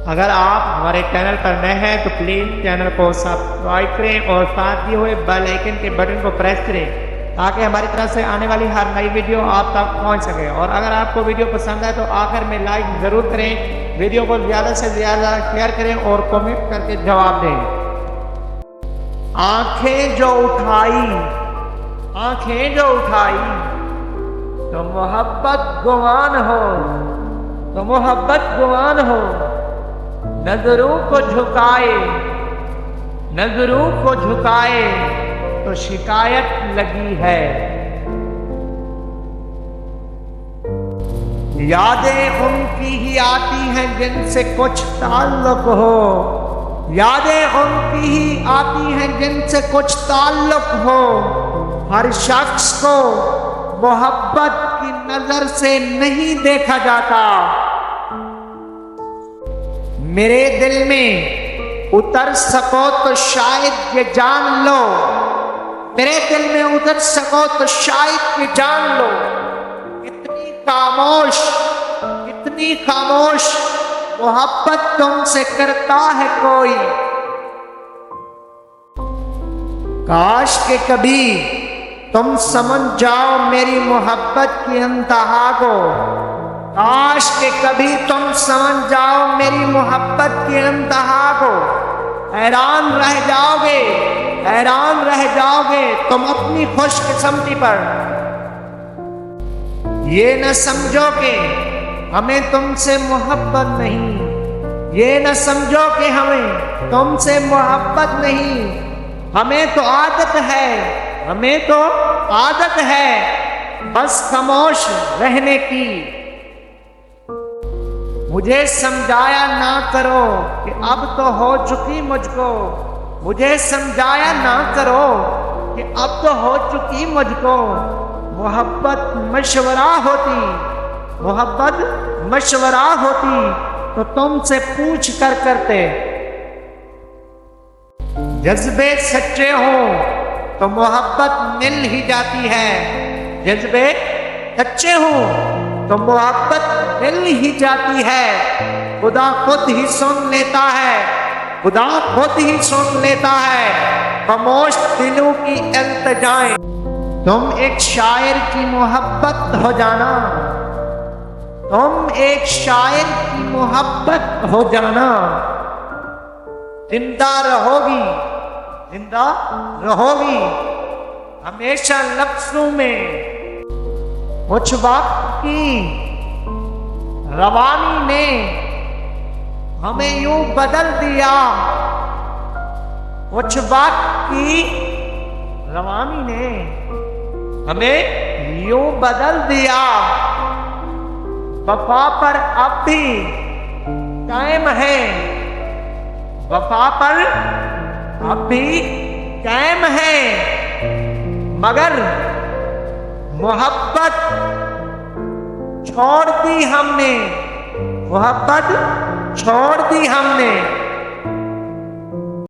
अगर आप हमारे चैनल पर नए हैं तो प्लीज़ चैनल को सब्सक्राइब करें और साथ दिए हुए बेल आइकन के बटन को प्रेस करें ताकि हमारी तरफ से आने वाली हर नई वीडियो आप तक पहुंच सके। और अगर आपको वीडियो पसंद है तो आखिर में लाइक ज़रूर करें, वीडियो को ज़्यादा से ज़्यादा शेयर करें और कमेंट करके जवाब दें। आंखें जो उठाई तो मोहब्बत गुमान हो, नजरों को झुकाए तो शिकायत लगी है। यादें उनकी ही आती हैं जिनसे कुछ ताल्लुक हो, हर शख्स को मोहब्बत की नजर से नहीं देखा जाता। मेरे दिल में उतर सको तो शायद ये जान लो, कितनी खामोश मोहब्बत तुमसे करता है कोई। काश के कभी तुम समझ जाओ मेरी मोहब्बत की इंतहा को, हैरान रह जाओगे तुम अपनी खुशकिस्मती पर। ये न समझो कि हमें तुमसे मोहब्बत नहीं, हमें तो आदत है बस खामोश रहने की। मुझे समझाया ना करो कि अब तो हो चुकी मुझको, मोहब्बत मशवरा होती तो तुमसे पूछ कर करते। जज्बे सच्चे हो तो मोहब्बत मिल ही जाती है, खुदा खुद ही सुन लेता है खामोश दिलों की इल्तिजाएं। तुम एक शायर की मोहब्बत हो जाना, जिंदा रहोगी हमेशा लफ्जों में। कुछ वक्त की रवानी ने हमें यूं बदल दिया, वफा पर अब भी कायम है, मगर मोहब्बत छोड़ दी हमने,